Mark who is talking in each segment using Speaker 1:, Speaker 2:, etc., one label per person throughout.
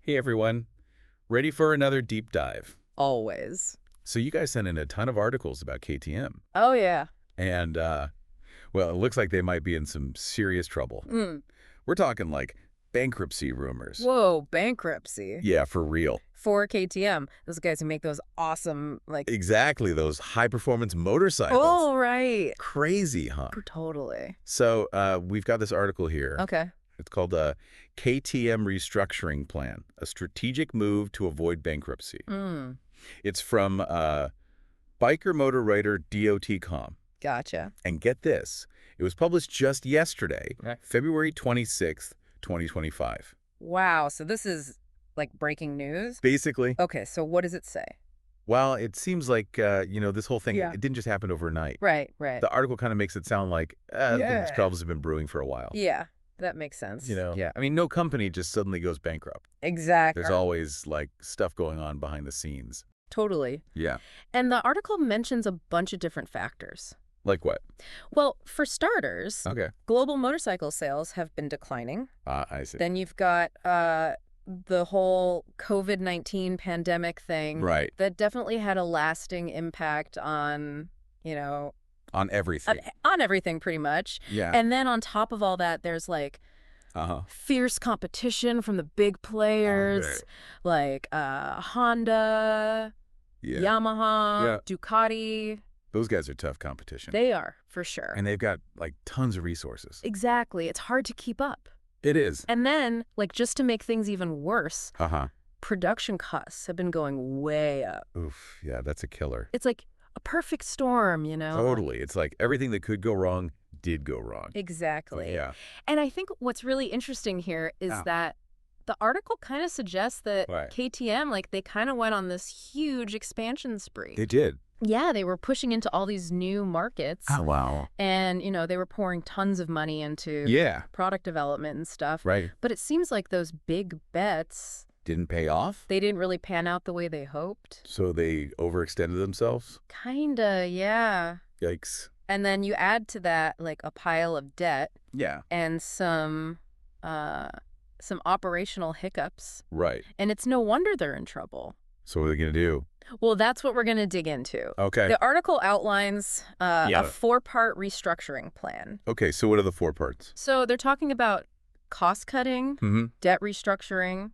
Speaker 1: Hey everyone, ready for another deep dive?
Speaker 2: Always.
Speaker 1: So you guys sent in a ton of articles about KTM,
Speaker 2: Oh, yeah.
Speaker 1: and well, it looks like they might be in some serious trouble.
Speaker 2: Mm.
Speaker 1: We're talking like bankruptcy rumors.
Speaker 2: Whoa, bankruptcy.
Speaker 1: Yeah, for real.
Speaker 2: For KTM. Those guys who make those awesome,
Speaker 1: Exactly, those high-performance motorcycles.
Speaker 2: Oh, right.
Speaker 1: Crazy, huh?
Speaker 2: Totally.
Speaker 1: So we've got this article here.
Speaker 2: Okay.
Speaker 1: It's called KTM Restructuring Plan, a strategic move to avoid bankruptcy.
Speaker 2: Mm.
Speaker 1: It's from biker motor writer DOT.com.
Speaker 2: Gotcha.
Speaker 1: And get this, it was published just yesterday,
Speaker 2: Okay.
Speaker 1: February 26th, 2025.
Speaker 2: Wow. So this is like breaking news?
Speaker 1: Basically,
Speaker 2: Okay. So what does it say?
Speaker 1: well, it seems like, this whole thing,
Speaker 2: Yeah.
Speaker 1: it didn't just happen overnight.
Speaker 2: Right, right.
Speaker 1: The article kind of makes it sound like these problems have been brewing for a while.
Speaker 2: Yeah, that makes sense.
Speaker 1: Yeah, I mean, no company just suddenly goes bankrupt.
Speaker 2: Exactly.
Speaker 1: There's always, like, stuff going on behind the scenes.
Speaker 2: Totally.
Speaker 1: Yeah.
Speaker 2: And the article mentions a bunch of different factors.
Speaker 1: Like what?
Speaker 2: Well, for starters,
Speaker 1: Okay.
Speaker 2: global motorcycle sales have been declining.
Speaker 1: I see.
Speaker 2: Then you've got the whole COVID-19 pandemic thing.
Speaker 1: Right.
Speaker 2: That definitely had a lasting impact on,
Speaker 1: On everything.
Speaker 2: on everything pretty much.
Speaker 1: Yeah.
Speaker 2: And then on top of all that, there's like fierce competition from the big players, like Honda, Yamaha, Ducati.
Speaker 1: Those guys are tough competition.
Speaker 2: They are, for sure.
Speaker 1: And they've got, like, tons of resources.
Speaker 2: Exactly. It's hard to keep up.
Speaker 1: It is.
Speaker 2: And then, like, just to make things even worse, production costs have been going way up.
Speaker 1: Oof, yeah, that's a killer.
Speaker 2: It's like a perfect storm,
Speaker 1: Totally. It's like everything that could go wrong did go wrong.
Speaker 2: Exactly.
Speaker 1: Yeah.
Speaker 2: And I think what's really interesting here is that the article kind of suggests that KTM, like, they kind of went on this huge expansion spree.
Speaker 1: They did.
Speaker 2: Yeah, they were pushing into all these new markets.
Speaker 1: Oh, wow.
Speaker 2: And, they were pouring tons of money into product development and stuff.
Speaker 1: Right.
Speaker 2: But it seems like those big bets
Speaker 1: Didn't pay off?
Speaker 2: they didn't really pan out the way they hoped.
Speaker 1: So they overextended themselves?
Speaker 2: Kinda, yeah.
Speaker 1: Yikes.
Speaker 2: And then you add to that, like, a pile of debt
Speaker 1: Yeah.
Speaker 2: and some operational hiccups.
Speaker 1: Right.
Speaker 2: And it's no wonder they're in trouble.
Speaker 1: So what are they going to do?
Speaker 2: Well, that's what we're going to dig into.
Speaker 1: Okay.
Speaker 2: The article outlines a 4-part restructuring plan.
Speaker 1: Okay, so what are the 4 parts?
Speaker 2: So they're talking about cost-cutting, debt restructuring,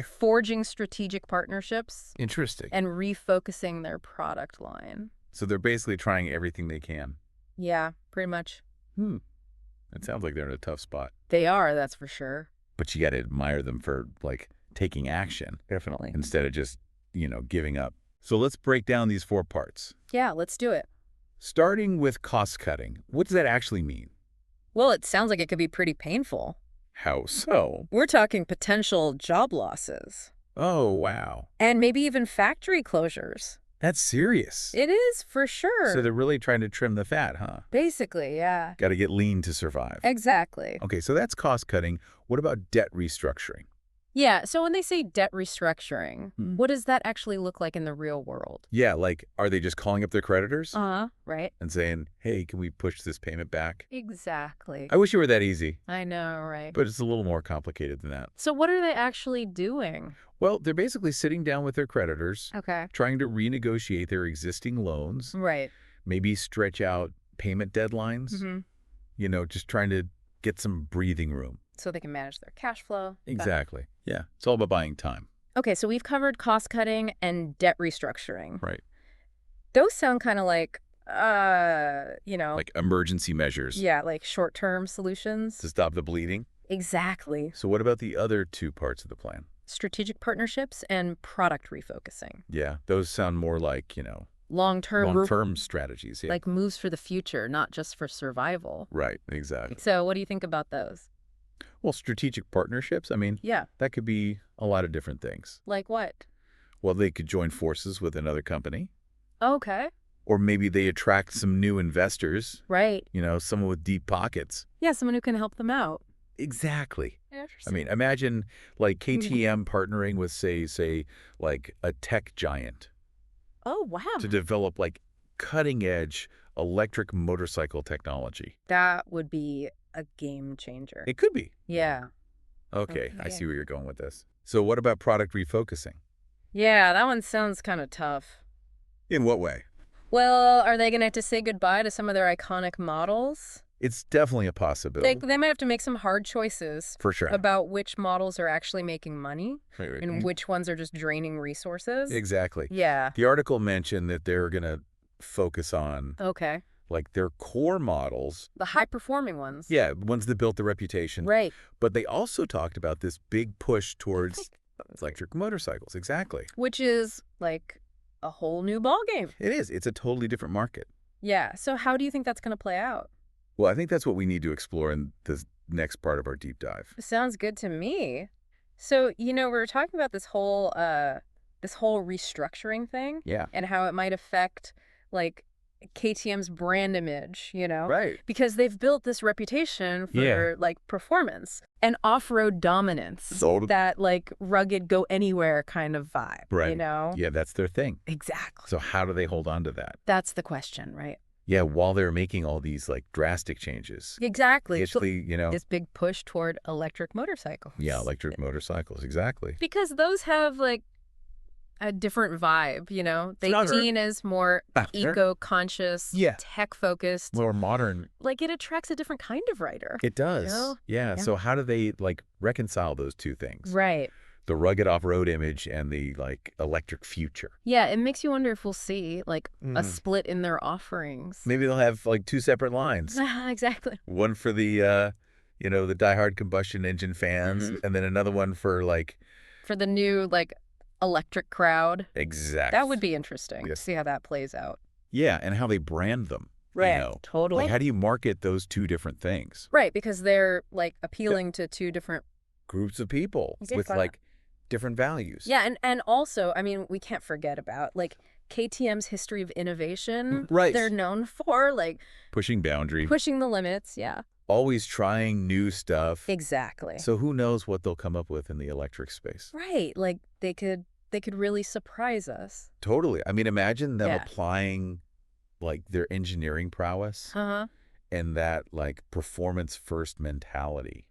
Speaker 2: forging strategic partnerships,
Speaker 1: Interesting.
Speaker 2: and refocusing their product line.
Speaker 1: So they're basically trying everything they can.
Speaker 2: Yeah, pretty much.
Speaker 1: It sounds like they're in a tough spot.
Speaker 2: They are, that's for sure.
Speaker 1: But you got to admire them for, like, taking action.
Speaker 2: Definitely.
Speaker 1: Instead of just, giving up. So let's break down these 4 parts.
Speaker 2: Yeah, let's do it.
Speaker 1: Starting with cost cutting. What does that actually mean?
Speaker 2: Well, it sounds like it could be pretty painful.
Speaker 1: How so?
Speaker 2: We're talking potential job losses.
Speaker 1: Oh, wow.
Speaker 2: And maybe even factory closures.
Speaker 1: That's serious.
Speaker 2: It is, for sure.
Speaker 1: So they're really trying to trim the fat, huh?
Speaker 2: Basically, yeah.
Speaker 1: Got to get lean to survive.
Speaker 2: Exactly.
Speaker 1: Okay, so that's cost cutting. What about debt restructuring?
Speaker 2: Yeah, so when they say debt restructuring, what does that actually look like in the real world?
Speaker 1: Yeah, like, are they just calling up their creditors?
Speaker 2: Right.
Speaker 1: And saying, hey, can we push this payment back?
Speaker 2: Exactly.
Speaker 1: I wish it were that easy.
Speaker 2: I know, right?
Speaker 1: But it's a little more complicated than that.
Speaker 2: So what are they actually doing?
Speaker 1: Well, they're basically sitting down with their creditors,
Speaker 2: Okay.
Speaker 1: trying to renegotiate their existing loans,
Speaker 2: Right.
Speaker 1: maybe stretch out payment deadlines, just trying to get some breathing room.
Speaker 2: So they can manage their cash flow.
Speaker 1: Exactly. Yeah. It's all about buying time.
Speaker 2: Okay, so we've covered cost cutting and debt restructuring.
Speaker 1: Right.
Speaker 2: Those sound kind of like,
Speaker 1: Like emergency measures.
Speaker 2: Yeah, like short-term solutions.
Speaker 1: To stop the bleeding.
Speaker 2: Exactly.
Speaker 1: So what about the other 2 parts of the plan?
Speaker 2: Strategic partnerships and product refocusing.
Speaker 1: Yeah. Those sound more like,
Speaker 2: Long-term
Speaker 1: strategies. Yeah.
Speaker 2: like moves for the future, not just for survival.
Speaker 1: Right. Exactly.
Speaker 2: So what do you think about those?
Speaker 1: Well, strategic partnerships, I mean,
Speaker 2: Yeah.
Speaker 1: that could be a lot of different things.
Speaker 2: Like what?
Speaker 1: Well, they could join forces with another company.
Speaker 2: Okay.
Speaker 1: Or maybe they attract some new investors,
Speaker 2: Right.
Speaker 1: someone with deep pockets.
Speaker 2: Yeah, someone who can help them out.
Speaker 1: Exactly. I
Speaker 2: Interesting.
Speaker 1: mean, imagine like KTM partnering with, say, like a tech giant
Speaker 2: Oh, wow.
Speaker 1: to develop like cutting edge electric motorcycle technology.
Speaker 2: That would be a game changer.
Speaker 1: It could be.
Speaker 2: Yeah.
Speaker 1: Okay, I
Speaker 2: Okay.
Speaker 1: see where you're going with this. So what about product refocusing?
Speaker 2: Yeah, that one sounds kind of tough.
Speaker 1: In what way?
Speaker 2: Well, are they going to have to say goodbye to some of their iconic models?
Speaker 1: It's definitely a possibility.
Speaker 2: They might have to make some hard choices
Speaker 1: For sure.
Speaker 2: about which models are actually making money
Speaker 1: Right.
Speaker 2: and which ones are just draining resources.
Speaker 1: Exactly.
Speaker 2: Yeah.
Speaker 1: The article mentioned that they're going to focus on
Speaker 2: Okay.
Speaker 1: like their core models.
Speaker 2: The high-performing ones.
Speaker 1: Yeah, ones that built the reputation.
Speaker 2: Right.
Speaker 1: But they also talked about this big push towards electric motorcycles. Exactly.
Speaker 2: Which is like a whole new ballgame.
Speaker 1: It is. It's a totally different market.
Speaker 2: Yeah. So how do you think that's going to play out?
Speaker 1: Well, I think that's what we need to explore in this next part of our deep dive.
Speaker 2: Sounds good to me. So, we were talking about this whole restructuring thing.
Speaker 1: Yeah.
Speaker 2: And how it might affect like KTM's brand image,
Speaker 1: Right.
Speaker 2: Because they've built this reputation for like performance and off-road dominance. That like rugged go anywhere kind of vibe,
Speaker 1: Right.
Speaker 2: Yeah,
Speaker 1: that's their thing.
Speaker 2: Exactly.
Speaker 1: So how do they hold on to that?
Speaker 2: That's the question, right?
Speaker 1: Yeah, while they're making all these like drastic changes.
Speaker 2: Exactly.
Speaker 1: Actually,
Speaker 2: This big push toward electric motorcycles.
Speaker 1: Yeah, electric motorcycles, exactly.
Speaker 2: Because those have like a different vibe, They seen as more eco-conscious, tech-focused.
Speaker 3: More modern.
Speaker 2: Like it attracts a different kind of rider.
Speaker 1: It does. Yeah. So how do they like reconcile those two things?
Speaker 2: Right.
Speaker 1: The rugged off-road image and the like electric future.
Speaker 2: Yeah, it makes you wonder if we'll see like a split in their offerings.
Speaker 1: Maybe they'll have like two separate lines.
Speaker 2: Exactly.
Speaker 1: One for the the diehard combustion engine fans, and then another one for
Speaker 2: the new like electric crowd.
Speaker 1: Exactly.
Speaker 2: That would be interesting to see how that plays out.
Speaker 1: Yeah, and how they brand them.
Speaker 2: Right. Totally.
Speaker 1: Like how do you market those two different things?
Speaker 2: Right, because they're like appealing to two different
Speaker 1: groups of people with like different values.
Speaker 2: Yeah, and also, I mean, we can't forget about like KTM's history of innovation.
Speaker 1: Right.
Speaker 2: They're known for like
Speaker 1: pushing boundaries.
Speaker 2: Pushing the limits, yeah.
Speaker 1: Always trying new stuff.
Speaker 2: Exactly.
Speaker 1: So who knows what they'll come up with in the electric space.
Speaker 2: Right. Like they could really surprise us.
Speaker 1: Totally. I mean, imagine them applying like their engineering prowess and that like performance first mentality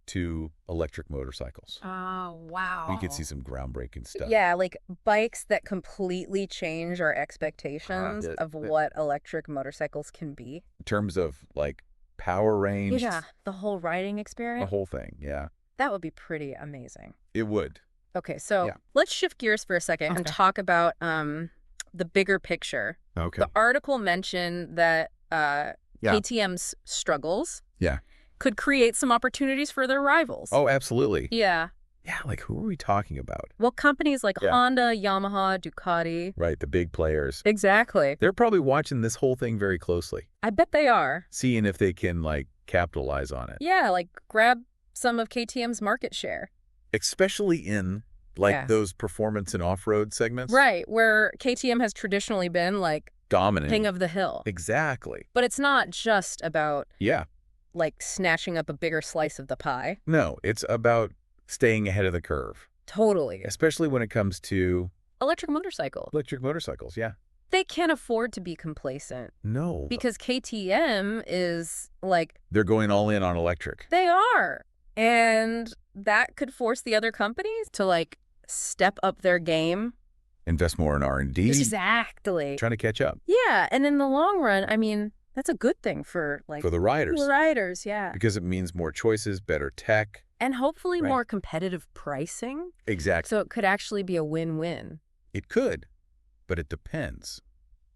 Speaker 1: to electric motorcycles.
Speaker 2: Oh, wow.
Speaker 1: We could see some groundbreaking stuff.
Speaker 2: Yeah, like bikes that completely change our expectations of what electric motorcycles can be.
Speaker 1: In terms of like power range.
Speaker 2: Yeah, the whole riding experience.
Speaker 1: The whole thing, yeah.
Speaker 2: That would be pretty amazing.
Speaker 1: It would.
Speaker 2: Okay, so let's shift gears for a second and talk about the bigger picture.
Speaker 1: Okay.
Speaker 2: The article mentioned that KTM's struggles could create some opportunities for their rivals.
Speaker 1: Oh, absolutely.
Speaker 2: Yeah.
Speaker 1: Yeah, like who are we talking about?
Speaker 2: Well, companies like Honda, Yamaha, Ducati.
Speaker 1: Right, the big players.
Speaker 2: Exactly.
Speaker 1: They're probably watching this whole thing very closely.
Speaker 2: I bet they are.
Speaker 1: Seeing if they can like capitalize on it.
Speaker 2: Yeah, like grab some of KTM's market share.
Speaker 1: Especially in like those performance and off-road segments.
Speaker 2: Right, where KTM has traditionally been like
Speaker 1: dominant.
Speaker 2: King of the hill.
Speaker 1: Exactly.
Speaker 2: But it's not just about like snatching up a bigger slice of the pie.
Speaker 1: No, it's about staying ahead of the curve.
Speaker 2: Totally.
Speaker 1: Especially when it comes to
Speaker 2: electric motorcycles.
Speaker 1: Electric motorcycles, yeah.
Speaker 2: They can't afford to be complacent.
Speaker 1: No.
Speaker 2: Because KTM is like...
Speaker 1: They're going all in on electric.
Speaker 2: They are. And that could force the other companies to like step up their game.
Speaker 1: Invest more in R&D.
Speaker 2: Exactly.
Speaker 1: Trying to catch up.
Speaker 2: Yeah. And in the long run, I mean, that's a good thing for like...
Speaker 1: For the riders.
Speaker 2: The riders, yeah.
Speaker 1: Because it means more choices, better tech.
Speaker 2: And hopefully more competitive pricing.
Speaker 1: Exactly.
Speaker 2: So it could actually be a win-win.
Speaker 1: It could, but it depends.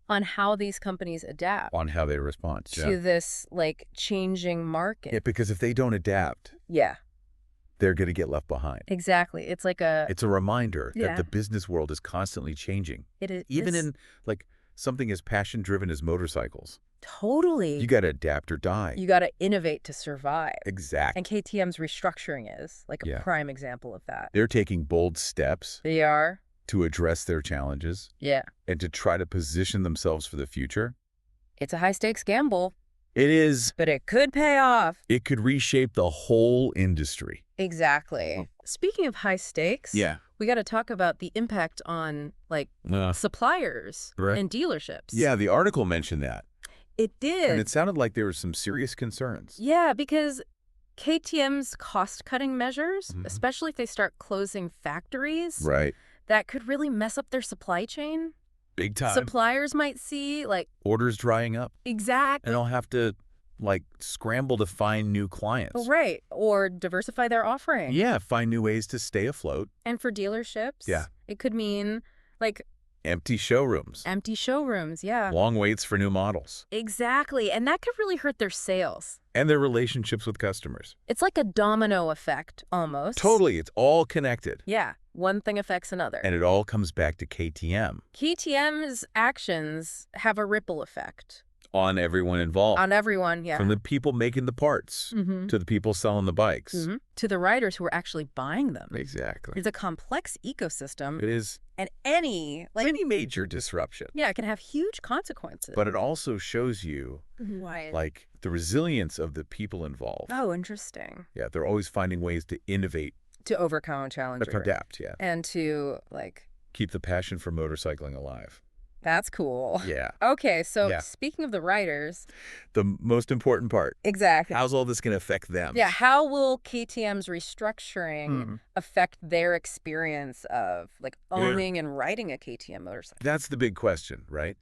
Speaker 2: On how these companies adapt.
Speaker 1: On how they respond.
Speaker 2: To this, like, changing market.
Speaker 1: Yeah, because if they don't adapt, they're going to get left behind.
Speaker 2: Exactly. It's like a...
Speaker 1: It's a reminder that the business world is constantly changing.
Speaker 2: It is.
Speaker 1: Even in, like, something as passion-driven as motorcycles.
Speaker 2: Totally.
Speaker 1: You got to adapt or die.
Speaker 2: You got to innovate to survive.
Speaker 1: Exactly.
Speaker 2: And KTM's restructuring is like a prime example of that.
Speaker 1: They're taking bold steps.
Speaker 2: They are.
Speaker 1: To address their challenges.
Speaker 2: Yeah.
Speaker 1: And to try to position themselves for the future.
Speaker 2: It's a high-stakes gamble.
Speaker 1: It is.
Speaker 2: But it could pay off.
Speaker 1: It could reshape the whole industry.
Speaker 2: Exactly. Speaking of high stakes, we got to talk about the impact on like suppliers and dealerships.
Speaker 1: Yeah, the article mentioned that.
Speaker 2: It did.
Speaker 1: And it sounded like there were some serious concerns.
Speaker 2: Yeah, because KTM's cost-cutting measures, especially if they start closing factories, that could really mess up their supply chain.
Speaker 1: Big time.
Speaker 2: Suppliers might see, like...
Speaker 1: orders drying up.
Speaker 2: Exactly.
Speaker 1: And they'll have to, like, scramble to find new clients.
Speaker 2: Oh, right. Or diversify their offering.
Speaker 1: Yeah, find new ways to stay afloat.
Speaker 2: And for dealerships, it could mean, like...
Speaker 1: empty showrooms.
Speaker 2: Empty showrooms, yeah.
Speaker 1: Long waits for new models.
Speaker 2: Exactly. And that could really hurt their sales.
Speaker 1: And their relationships with customers.
Speaker 2: It's like a domino effect, almost.
Speaker 1: Totally. It's all connected.
Speaker 2: Yeah. One thing affects another.
Speaker 1: And it all comes back to KTM.
Speaker 2: KTM's actions have a ripple effect.
Speaker 1: On everyone involved.
Speaker 2: On everyone, yeah.
Speaker 1: From the people making the parts to the people selling the bikes.
Speaker 2: To the riders who are actually buying them.
Speaker 1: Exactly.
Speaker 2: It's a complex ecosystem.
Speaker 1: It is.
Speaker 2: And any
Speaker 1: major disruption.
Speaker 2: Yeah, it can have huge consequences.
Speaker 1: But it also shows you, like, the resilience of the people involved.
Speaker 2: Oh, interesting.
Speaker 1: Yeah, they're always finding ways to innovate.
Speaker 2: To overcome challenges.
Speaker 1: To adapt, yeah.
Speaker 2: And to, like...
Speaker 1: keep the passion for motorcycling alive.
Speaker 2: That's cool.
Speaker 1: Yeah.
Speaker 2: Okay, so speaking of the riders...
Speaker 1: the most important part.
Speaker 2: Exactly.
Speaker 1: How's all this going to affect them?
Speaker 2: Yeah, how will KTM's restructuring affect their experience of, like, owning and riding a KTM motorcycle?
Speaker 1: That's the big question, right?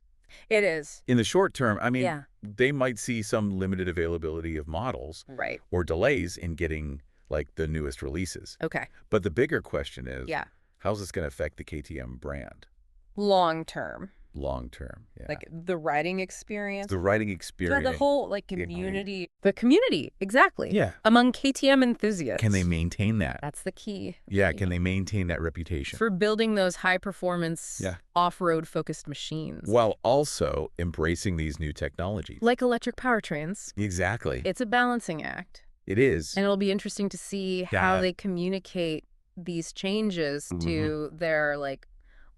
Speaker 2: It is.
Speaker 1: In the short term, I mean, they might see some limited availability of models.
Speaker 2: Right.
Speaker 1: Or delays in getting, like, the newest releases.
Speaker 2: Okay.
Speaker 1: But the bigger question is, how's this going to affect the KTM brand?
Speaker 2: Long term.
Speaker 1: Long term, yeah.
Speaker 2: Like the riding experience.
Speaker 1: The riding experience.
Speaker 2: The whole, like, community. The community, exactly.
Speaker 1: Yeah.
Speaker 2: Among KTM enthusiasts.
Speaker 1: Can they maintain that?
Speaker 2: That's the key.
Speaker 1: Yeah, can they maintain that reputation?
Speaker 2: For building those high-performance, off-road focused machines.
Speaker 1: While also embracing these new technologies.
Speaker 2: Like electric powertrains.
Speaker 1: Exactly.
Speaker 2: It's a balancing act.
Speaker 1: It is.
Speaker 2: And it'll be interesting to see how they communicate these changes to their, like,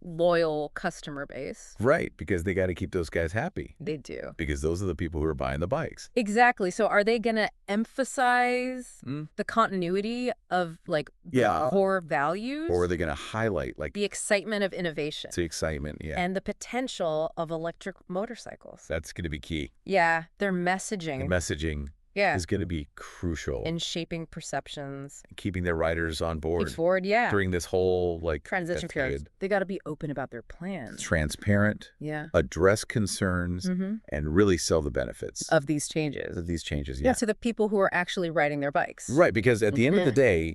Speaker 2: loyal customer base.
Speaker 1: Right, because they got to keep those guys happy.
Speaker 2: They do.
Speaker 1: Because those are the people who are buying the bikes.
Speaker 2: Exactly. So are they going to emphasize the continuity of, like, the core values?
Speaker 1: Or are they going to highlight, like...
Speaker 2: the excitement of innovation.
Speaker 1: It's the excitement,
Speaker 2: And the potential of electric motorcycles.
Speaker 1: That's going to be key.
Speaker 2: Yeah, their messaging.
Speaker 1: The messaging is going to be crucial.
Speaker 2: In shaping perceptions.
Speaker 1: Keeping their riders on board. During this whole, like,
Speaker 2: transition period. They got to be open about their plans.
Speaker 1: Transparent. Address concerns. And really sell the benefits.
Speaker 2: Of these changes.
Speaker 1: Yeah,
Speaker 2: to the people who are actually riding their bikes.
Speaker 1: Right, because at the end of the day,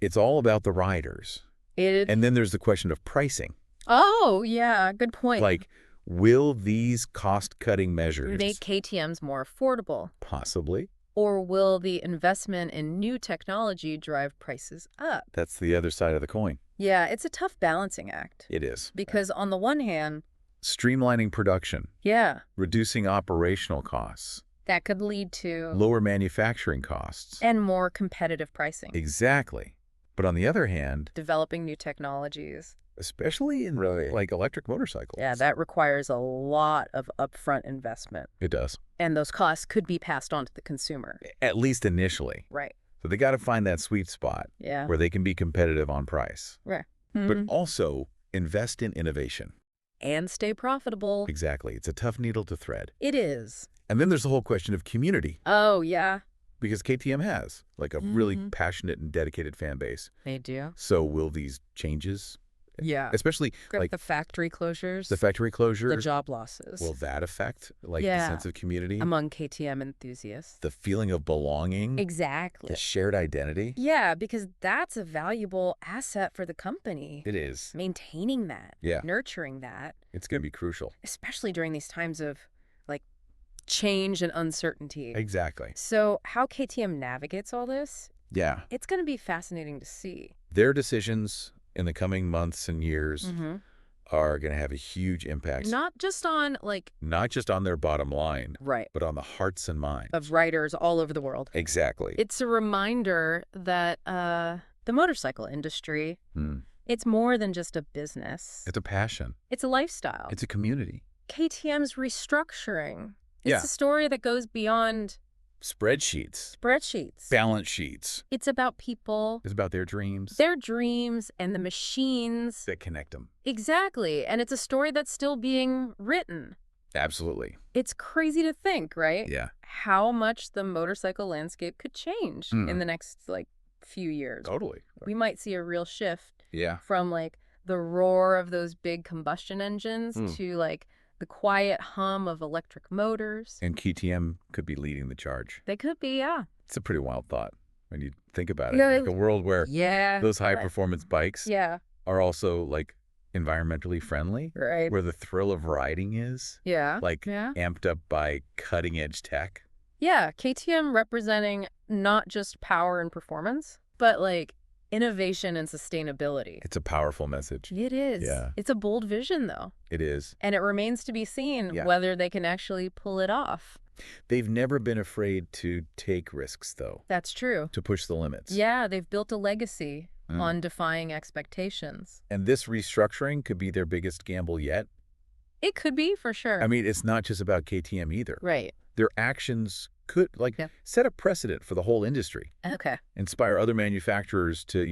Speaker 1: it's all about the riders. And then there's the question of pricing.
Speaker 2: Oh, yeah, good point.
Speaker 1: Like, will these cost-cutting measures...
Speaker 2: make KTMs more affordable?
Speaker 1: Possibly.
Speaker 2: Or will the investment in new technology drive prices up?
Speaker 1: That's the other side of the coin.
Speaker 2: Yeah, it's a tough balancing act.
Speaker 1: It is.
Speaker 2: Because on the one hand...
Speaker 1: streamlining production.
Speaker 2: Yeah.
Speaker 1: Reducing operational costs.
Speaker 2: That could lead to...
Speaker 1: lower manufacturing costs.
Speaker 2: And more competitive pricing.
Speaker 1: Exactly. But on the other hand...
Speaker 2: developing new technologies.
Speaker 1: Especially in, like, electric motorcycles.
Speaker 2: Yeah, that requires a lot of upfront investment.
Speaker 1: It does.
Speaker 2: And those costs could be passed on to the consumer.
Speaker 1: At least initially.
Speaker 2: Right.
Speaker 1: So they got to find that sweet spot where they can be competitive on price.
Speaker 2: Right.
Speaker 1: But also invest in innovation.
Speaker 2: And stay profitable.
Speaker 1: Exactly. It's a tough needle to thread.
Speaker 2: It is.
Speaker 1: And then there's the whole question of community.
Speaker 2: Oh, yeah.
Speaker 1: Because KTM has, like, a really passionate and dedicated fan base.
Speaker 2: They do.
Speaker 1: So will these changes...
Speaker 2: yeah.
Speaker 1: especially, like...
Speaker 2: the factory closures.
Speaker 1: The factory closures.
Speaker 2: The job losses.
Speaker 1: Will that affect, like, the sense of community?
Speaker 2: Among KTM enthusiasts.
Speaker 1: The feeling of belonging.
Speaker 2: Exactly.
Speaker 1: The shared identity.
Speaker 2: Yeah, because that's a valuable asset for the company.
Speaker 1: It is.
Speaker 2: Maintaining that.
Speaker 1: Yeah.
Speaker 2: Nurturing that.
Speaker 1: It's going to be crucial.
Speaker 2: Especially during these times of, like, change and uncertainty.
Speaker 1: Exactly.
Speaker 2: So how KTM navigates all this?
Speaker 1: Yeah.
Speaker 2: It's going to be fascinating to see.
Speaker 1: Their decisions in the coming months and years are going to have a huge impact.
Speaker 2: Not just on, like...
Speaker 1: not just on their bottom line.
Speaker 2: Right.
Speaker 1: But on the hearts and minds.
Speaker 2: Of riders all over the world.
Speaker 1: Exactly.
Speaker 2: It's a reminder that the motorcycle industry, it's more than just a business.
Speaker 1: It's a passion.
Speaker 2: It's a lifestyle.
Speaker 1: It's a community.
Speaker 2: KTM's restructuring. It's a story that goes beyond...
Speaker 1: spreadsheets.
Speaker 2: Balance
Speaker 1: sheets.
Speaker 2: It's about people.
Speaker 1: It's about their dreams.
Speaker 2: Their dreams and the machines.
Speaker 1: That connect them.
Speaker 2: Exactly. And it's a story that's still being written.
Speaker 1: Absolutely.
Speaker 2: It's crazy to think, right?
Speaker 1: Yeah.
Speaker 2: How much the motorcycle landscape could change in the next, like, few years.
Speaker 1: Totally.
Speaker 2: We might see a real shift
Speaker 1: Yeah.
Speaker 2: from, like, the roar of those big combustion engines to, like, the quiet hum of electric motors.
Speaker 1: And KTM could be leading the charge.
Speaker 2: They could be, yeah.
Speaker 1: It's a pretty wild thought when you think about it.
Speaker 2: Yeah,
Speaker 1: Like a world where those high-performance bikes are also, like, environmentally friendly.
Speaker 2: Right.
Speaker 1: Where the thrill of riding is.
Speaker 2: Yeah.
Speaker 1: Like, amped up by cutting-edge tech.
Speaker 2: Yeah, KTM representing not just power and performance, but, like, innovation and sustainability.
Speaker 1: It's a powerful message.
Speaker 2: It is.
Speaker 1: Yeah.
Speaker 2: It's a bold vision, though.
Speaker 1: It is.
Speaker 2: And it remains to be seen whether they can actually pull it off.
Speaker 1: They've never been afraid to take risks, though.
Speaker 2: That's true.
Speaker 1: To push the limits.
Speaker 2: Yeah, they've built a legacy on defying expectations.
Speaker 1: And this restructuring could be their biggest gamble yet.
Speaker 2: It could be, for sure.
Speaker 1: I mean, it's not just about KTM either.
Speaker 2: Right.
Speaker 1: Their actions could, like, set a precedent for the whole industry.
Speaker 2: Okay.
Speaker 1: Inspire other manufacturers to,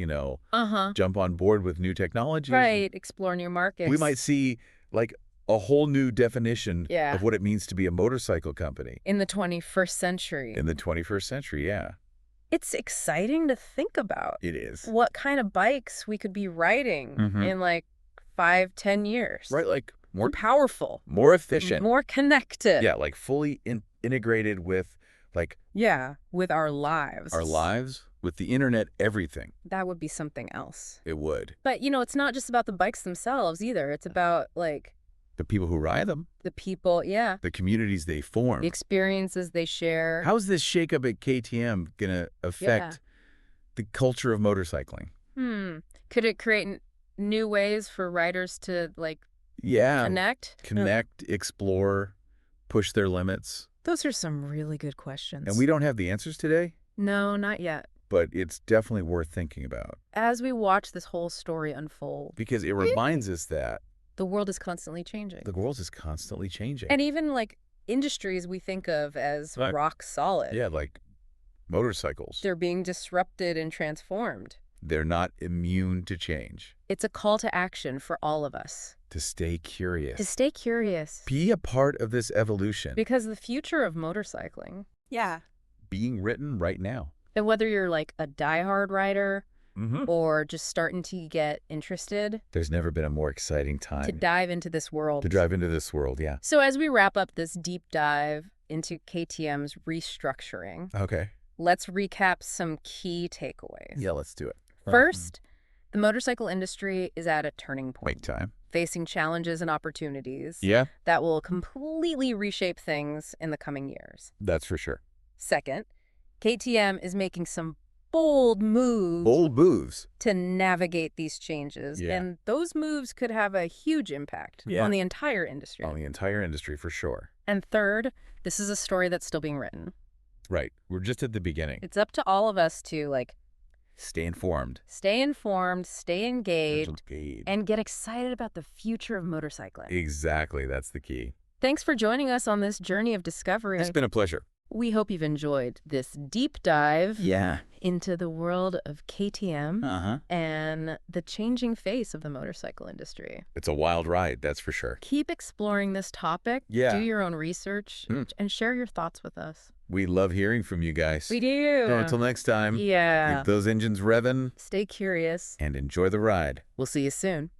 Speaker 1: jump on board with new technologies.
Speaker 2: Right, explore new markets.
Speaker 1: We might see, like, a whole new definition of what it means to be a motorcycle company.
Speaker 2: In the 21st century.
Speaker 1: In the 21st century, yeah.
Speaker 2: It's exciting to think about.
Speaker 1: It is.
Speaker 2: What kind of bikes we could be riding in, like, 5-10 years.
Speaker 1: Right, like more
Speaker 2: powerful.
Speaker 1: More efficient.
Speaker 2: More connected.
Speaker 1: Yeah, like fully integrated with, like...
Speaker 2: Yeah, with our lives.
Speaker 1: Our lives, with the internet, everything.
Speaker 2: That would be something else.
Speaker 1: It would.
Speaker 2: But, it's not just about the bikes themselves either. It's about, like...
Speaker 1: The people who ride them.
Speaker 2: The people, The
Speaker 1: communities they form.
Speaker 2: The experiences they share.
Speaker 1: How's this shakeup at KTM going to affect the culture of motorcycling?
Speaker 2: Could it create new ways for riders to, like, connect?
Speaker 1: Connect, explore, push their limits.
Speaker 2: Those are some really good questions.
Speaker 1: And we don't have the answers today?
Speaker 2: No, not yet.
Speaker 1: But it's definitely worth thinking about.
Speaker 2: As we watch this whole story unfold.
Speaker 1: Because it reminds us that
Speaker 2: the world is constantly changing.
Speaker 1: The world is constantly changing.
Speaker 2: And even, like, industries we think of as rock solid.
Speaker 1: Yeah, like motorcycles.
Speaker 2: They're being disrupted and transformed.
Speaker 1: They're not immune to change.
Speaker 2: It's a call to action for all of us.
Speaker 1: To stay curious.
Speaker 2: To stay curious.
Speaker 1: Be a part of this evolution.
Speaker 2: Because the future of motorcycling. Yeah.
Speaker 1: Being written right now.
Speaker 2: And whether you're, like, a diehard rider or just starting to get interested.
Speaker 1: There's never been a more exciting time.
Speaker 2: To dive into this world.
Speaker 1: To dive into this world, yeah.
Speaker 2: So as we wrap up this deep dive into KTM's restructuring.
Speaker 1: Okay.
Speaker 2: Let's recap some key takeaways.
Speaker 1: Yeah, let's do it.
Speaker 2: First, the motorcycle industry is at a turning point.
Speaker 1: Big time.
Speaker 2: Facing challenges and opportunities.
Speaker 1: Yeah.
Speaker 2: That will completely reshape things in the coming years.
Speaker 1: That's for sure.
Speaker 2: Second, KTM is making some bold moves.
Speaker 1: Bold moves.
Speaker 2: To navigate these changes.
Speaker 1: Yeah.
Speaker 2: And those moves could have a huge impact on the entire industry.
Speaker 1: On the entire industry, for sure.
Speaker 2: And third, this is a story that's still being written.
Speaker 1: Right. We're just at the beginning.
Speaker 2: It's up to all of us to, like...
Speaker 1: Stay informed.
Speaker 2: Stay informed, stay engaged, and get excited about the future of motorcycling.
Speaker 1: Exactly. That's the key.
Speaker 2: Thanks for joining us on this journey of discovery.
Speaker 1: It's been a pleasure.
Speaker 2: We hope you've enjoyed this deep dive into the world of KTM and the changing face of the motorcycle industry.
Speaker 1: It's a wild ride, that's for sure.
Speaker 2: Keep exploring this topic.
Speaker 1: Yeah.
Speaker 2: Do your own research and share your thoughts with us.
Speaker 1: We love hearing from you guys.
Speaker 2: We do.
Speaker 1: So until next time,
Speaker 2: keep
Speaker 1: those engines revving.
Speaker 2: Stay curious.
Speaker 1: And enjoy the ride.
Speaker 2: We'll see you soon.